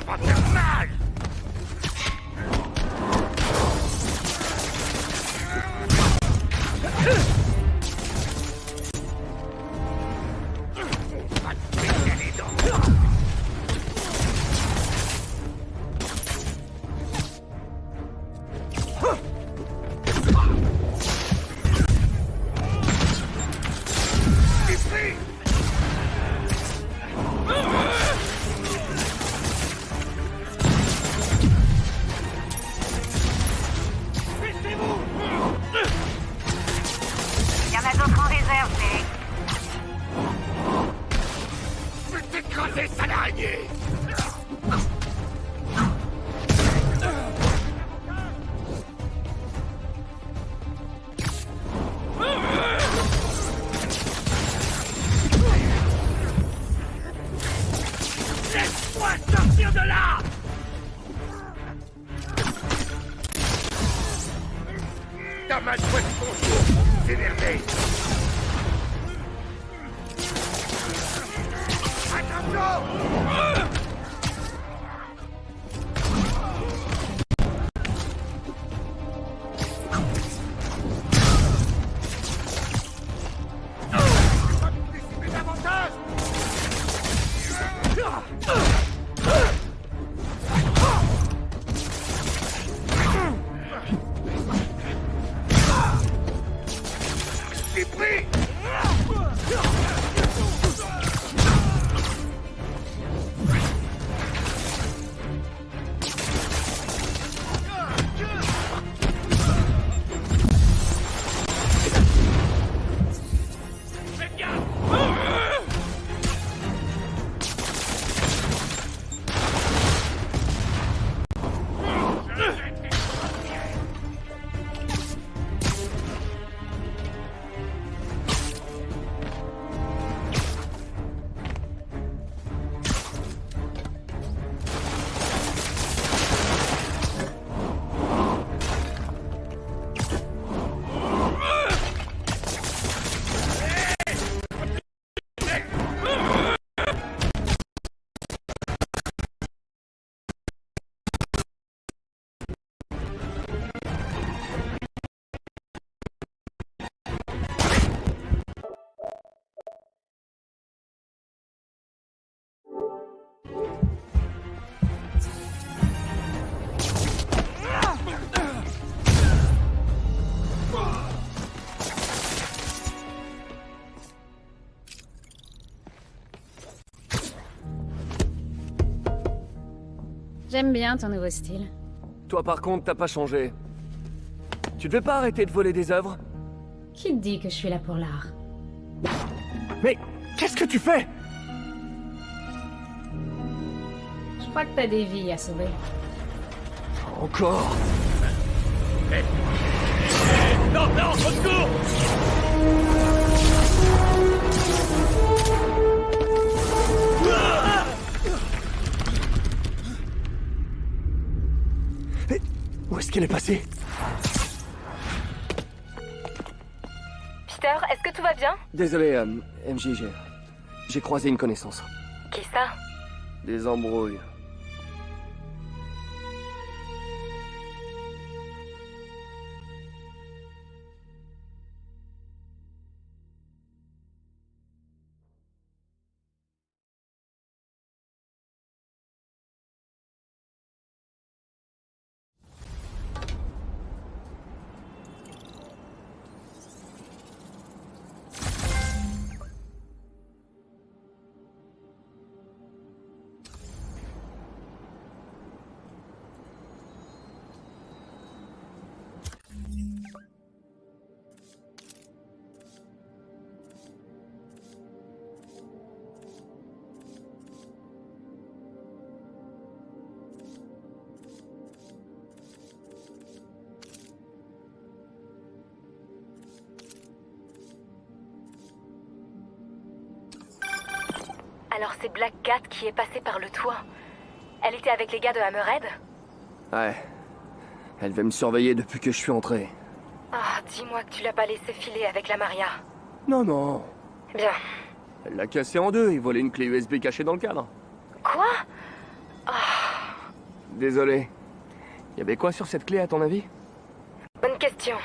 va faire mal. On va te péter les dents. T'es pris. Il y en a d'autres en réserve, mais... Je vais t'écraser, sale araignée. Laisse-moi sortir de là. T'as mal choisi ton tour, c'est merveilleux. Attention. Pas décimer davantage. T'es pris. Fais gaffe. J'aime bien ton nouveau style. Toi par contre, t'as pas changé. Tu devais pas arrêter de voler des œuvres? Qui te dit que je suis là pour l'art? Mais qu'est-ce que tu fais? Je crois que t'as des vies à sauver. Encore? Non, non, au secours. Mais où est-ce qu'elle est passée? Peter, est-ce que tout va bien? Désolé, MJ, j'ai croisé une connaissance. Qui ça? Des embrouilles. Alors c'est Black Cat qui est passée par le toit. Elle était avec les gars de Hammerhead? Ouais. Elle va me surveiller depuis que je suis entré. Ah, dis-moi que tu l'as pas laissé filer avec la Maria. Non, non. Bien. Elle l'a cassé en deux et volé une clé USB cachée dans le cadre. Quoi? Ah. Désolé. Y avait quoi sur cette clé à ton avis? Bonne question.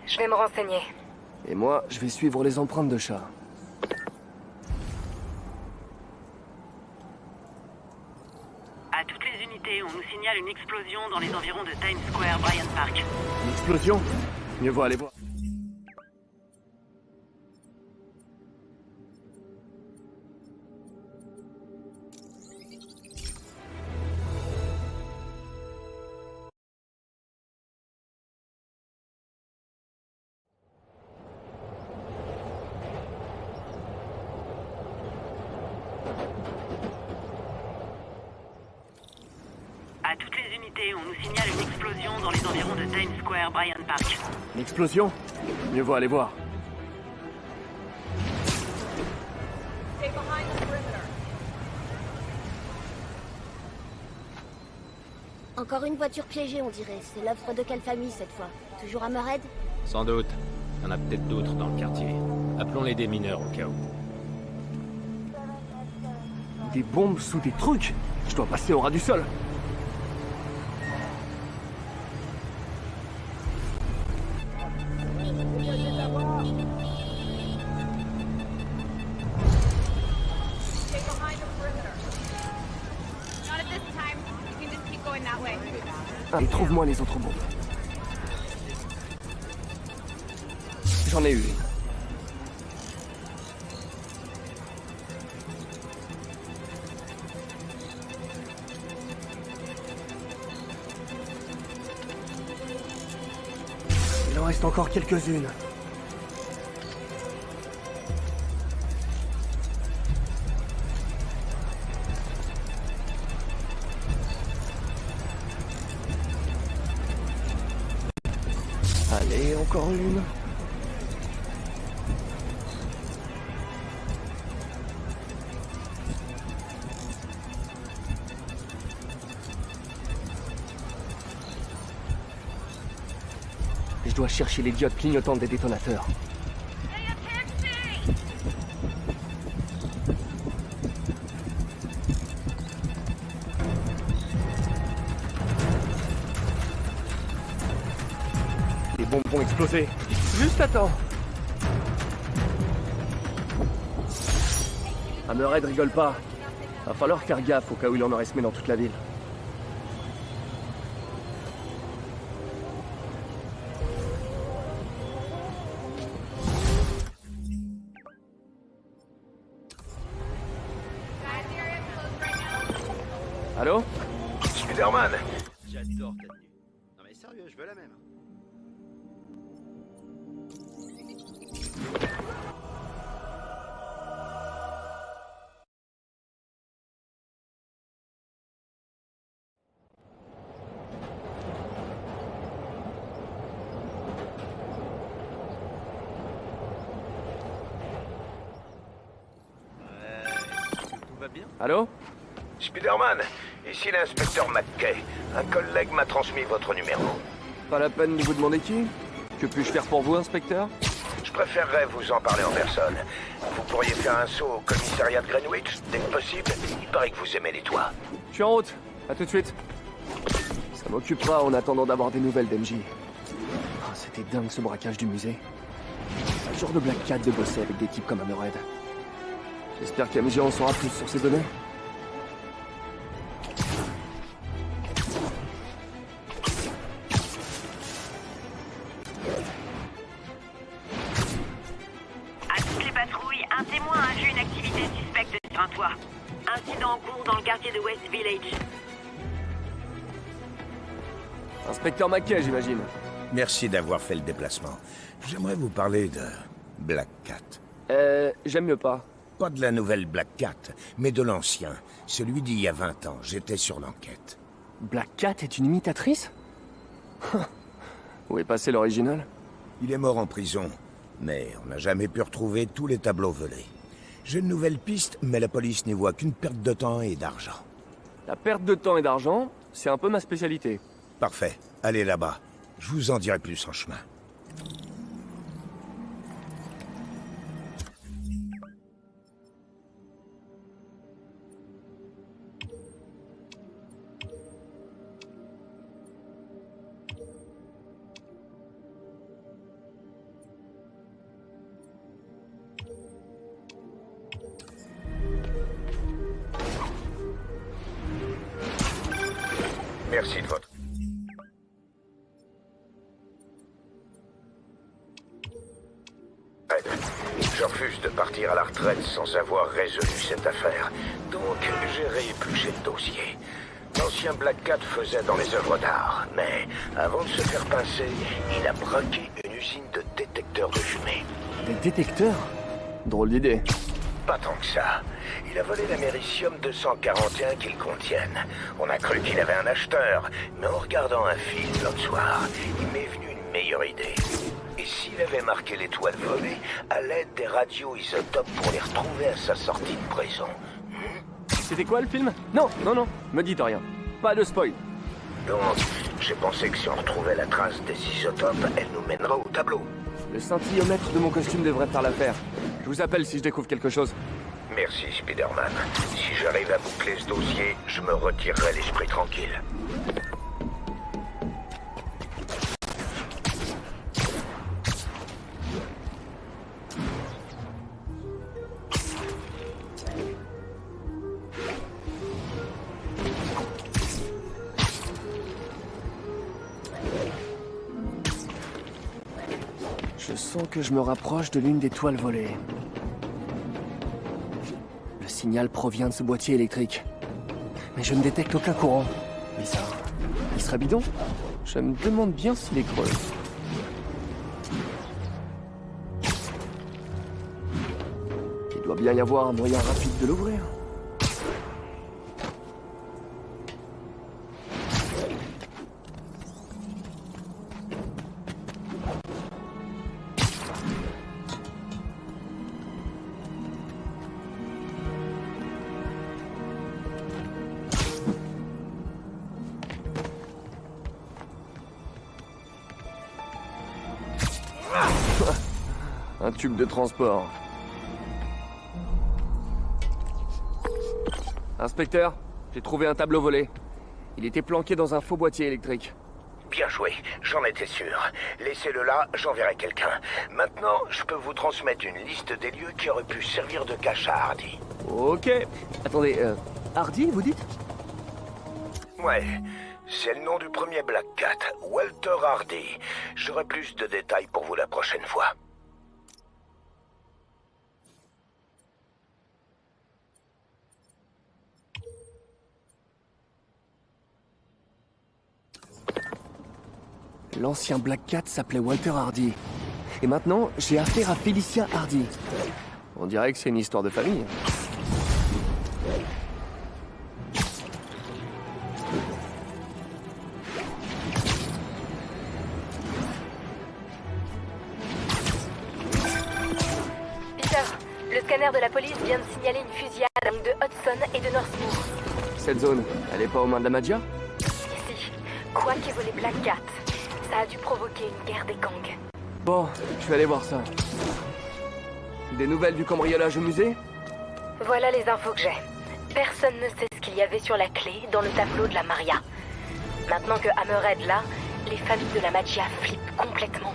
Je vais me renseigner. Et moi, je vais suivre les empreintes de chat. À toutes les unités, on nous signale une explosion dans les environs de Times Square, Bryant Park. Une explosion? Mieux vaut aller voir. À toutes les unités, on nous signale une explosion dans les environs de Times Square, Bryant Park. Une explosion? Mieux vaut aller voir. Encore une voiture piégée, on dirait. C'est l'œuvre de quelle famille cette fois? Toujours Hammerhead? Sans doute. Il y en a peut-être d'autres dans le quartier. Appelons-les des mineurs au cas où. Des bombes sous des trucs? Je dois passer au ras du sol. Allez, trouve-moi les autres bombes. J'en ai eu une. Il en reste encore quelques-unes. Allez, encore une. Je dois chercher les diodes clignotantes des détonateurs. Les bombes vont exploser. Juste à temps. Hammerhead rigole pas. Va falloir faire gaffe au cas où il en aurait semé dans toute la ville. Allô? Spider-Man! J'adore ta tenue. Non mais sérieux, je veux la même. Tout va bien? Allô? Spider-Man, ici l'inspecteur McKay. Un collègue m'a transmis votre numéro. Pas la peine de vous demander qui? Que puis-je faire pour vous, inspecteur? Je préférerais vous en parler en personne. Vous pourriez faire un saut au commissariat de Greenwich, dès que possible. Il paraît que vous aimez les toits. Je suis en route. À tout de suite. Ça m'occupera en attendant d'avoir des nouvelles d'MJ. Ah, c'était dingue ce braquage du musée. Un genre de Black Cat de bosser avec des types comme Hammerhead. J'espère qu'MJ en saura plus sur ces données. À toutes les patrouilles, un témoin a vu une activité suspecte sur un toit. Incident en cours dans le quartier de West Village. Inspecteur McKay, j'imagine. Merci d'avoir fait le déplacement. J'aimerais vous parler de Black Cat. J'aime mieux pas. Pas de la nouvelle Black Cat, mais de l'ancien. Celui d'il y a 20 ans. J'étais sur l'enquête. Black Cat est une imitatrice? Où est passé l'original? Il est mort en prison, mais on n'a jamais pu retrouver tous les tableaux volés. J'ai une nouvelle piste, mais la police n'y voit qu'une perte de temps et d'argent. La perte de temps et d'argent, c'est un peu ma spécialité. Parfait. Allez là-bas. Je vous en dirai plus en chemin. Merci de votre... aide. Je refuse de partir à la retraite sans avoir résolu cette affaire. Donc, j'ai réépluché le dossier. L'ancien Black Cat faisait dans les œuvres d'art, mais avant de se faire pincer, il a braqué une usine de détecteurs de fumée. Des détecteurs? Drôle d'idée. Pas tant que ça. Il a volé l'américium 241 qu'ils contiennent. On a cru qu'il avait un acheteur, mais en regardant un film l'autre soir, il m'est venu une meilleure idée. Et s'il avait marqué l'étoile volée à l'aide des radioisotopes pour les retrouver à sa sortie de prison? C'était quoi le film? Non, non, non, me dites rien. Pas de spoil. Donc, j'ai pensé que si on retrouvait la trace des isotopes, elle nous mènera au tableau. Le scintillomètre de mon costume devrait faire l'affaire. Je vous appelle si je découvre quelque chose. Merci, Spider-Man. Si j'arrive à boucler ce dossier, je me retirerai l'esprit tranquille. Je sens que je me rapproche de l'une des toiles volées. Le signal provient de ce boîtier électrique. Mais je ne détecte aucun courant. Bizarre. Il serait bidon? Je me demande bien s'il est creux. Il doit bien y avoir un moyen rapide de l'ouvrir. Un tube de transport. Inspecteur, j'ai trouvé un tableau volé. Il était planqué dans un faux boîtier électrique. Bien joué, j'en étais sûr. Laissez-le là, j'enverrai quelqu'un. Maintenant, je peux vous transmettre une liste des lieux qui auraient pu servir de cache à Hardy. Ok. Attendez, Hardy, vous dites? Ouais, c'est le nom du premier Black Cat, Walter Hardy. J'aurai plus de détails pour vous la prochaine fois. L'ancien Black Cat s'appelait Walter Hardy. Et maintenant, j'ai affaire à Felicia Hardy. On dirait que c'est une histoire de famille. Peter, le scanner de la police vient de signaler une fusillade de Hudson et de Northmoor. Cette zone, elle est pas aux mains de la Magia? Si, quoi qu'ait volé Black Cat, ça a dû provoquer une guerre des gangs. Bon, je vais aller voir ça. Des nouvelles du cambriolage au musée? Voilà les infos que j'ai. Personne ne sait ce qu'il y avait sur la clé dans le tableau de la Maria. Maintenant que Hammerhead est là, les familles de la Magia flippent complètement.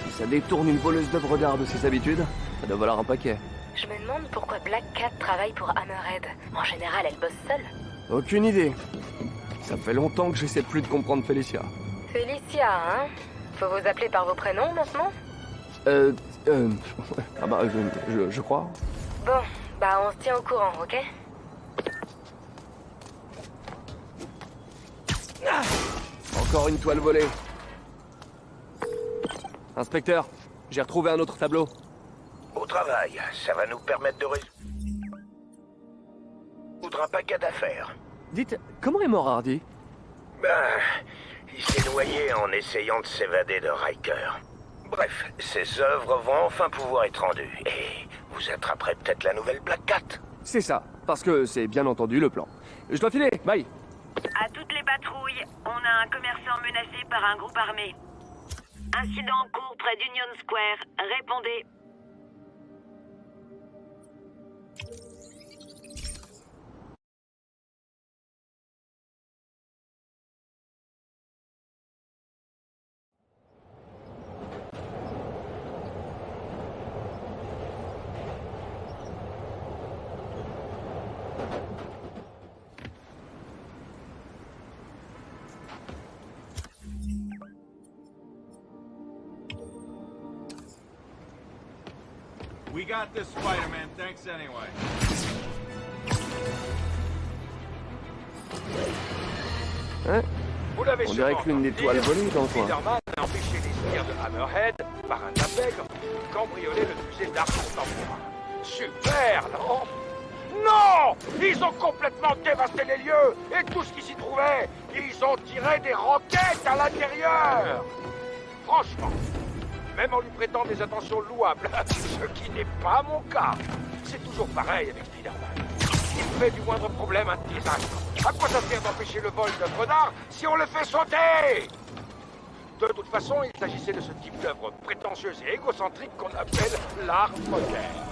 Si ça détourne une voleuse d'œuvres d'art de ses habitudes, ça doit valoir un paquet. Je me demande pourquoi Black Cat travaille pour Hammerhead. En général, elle bosse seule. Aucune idée. Ça fait longtemps que j'essaie plus de comprendre Felicia. Felicia, hein? Faut vous appeler par vos prénoms maintenant? Ah bah, je crois. Bon, bah on se tient au courant, ok? Encore une toile volée. Inspecteur, j'ai retrouvé un autre tableau. Au travail, ça va nous permettre de résoudre un paquet d'affaires. Dites, comment est mort Hardy? Ben, il s'est noyé en essayant de s'évader de Riker. Bref, ses œuvres vont enfin pouvoir être rendues. Et vous attraperez peut-être la nouvelle Black Cat. C'est ça, parce que c'est bien entendu le plan. Je dois filer, bye. À toutes les patrouilles, on a un commerçant menacé par un groupe armé. Incident en cours près d'Union Square. Répondez. We got this, Spider-Man. Thanks anyway. Hein? Vous l'avez On dirait sûrement qu'une étoile entendu, volée dans le coin. Spider-Man a empêché les sbires de Hammerhead, par un intègre, de cambrioler le musée d'art contemporain. Super, non? Non! Ils ont complètement dévasté les lieux et tout ce qui s'y trouvait. Ils ont tiré des roquettes à l'intérieur. Franchement, même en lui prêtant des attentions louables, ce qui n'est pas mon cas. C'est toujours pareil avec Spider-Man. Il fait du moindre problème un désastre. À quoi ça sert d'empêcher le vol d'œuvres d'art si on le fait sauter? De toute façon, il s'agissait de ce type d'œuvre prétentieuse et égocentrique qu'on appelle l'art moderne.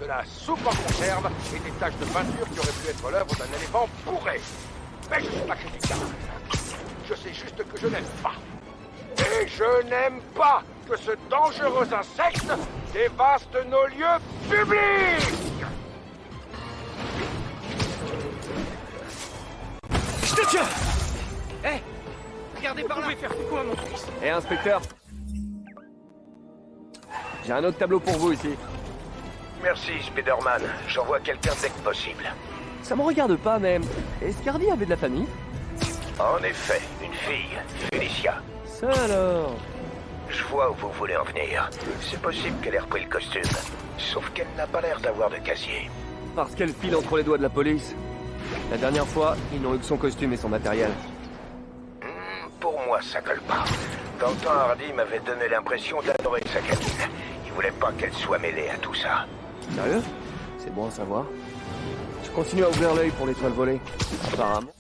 De la soupe en conserve et des taches de peinture qui auraient pu être l'œuvre d'un éléphant bourré. Mais je suis pas critiquable. Je sais juste que je n'aime pas. Et je n'aime pas que ce dangereux insecte dévaste nos lieux publics. Je te tiens! Hé regardez par là. Vous pouvez faire quoi, mon fils? Hé, inspecteur! J'ai un autre tableau pour vous ici. Merci, Spider-Man. J'envoie quelqu'un dès que possible. Ça me regarde pas, même. Est-ce qu'Hardy avait de la famille? En effet, une fille, Felicia. Ça alors? Je vois où vous voulez en venir. C'est possible qu'elle ait repris le costume. Sauf qu'elle n'a pas l'air d'avoir de casier. Parce qu'elle file entre les doigts de la police. La dernière fois, ils n'ont eu que son costume et son matériel. Pour moi, ça colle pas. Dans le temps, Hardy m'avait donné l'impression d'adorer sa cabine. Il voulait pas qu'elle soit mêlée à tout ça. Sérieux? C'est bon à savoir. Je continue à ouvrir l'œil pour l'étoile volée. Apparemment.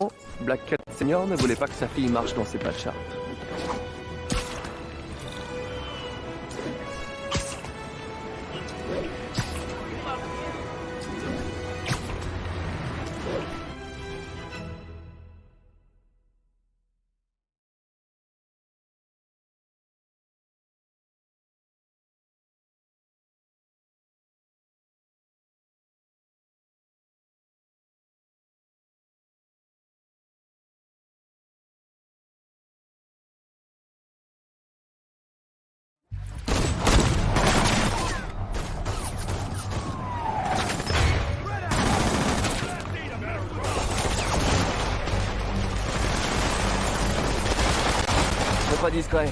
Oh, Black Cat Senior ne voulait pas que sa fille marche dans ses pas de charte. Pas discret.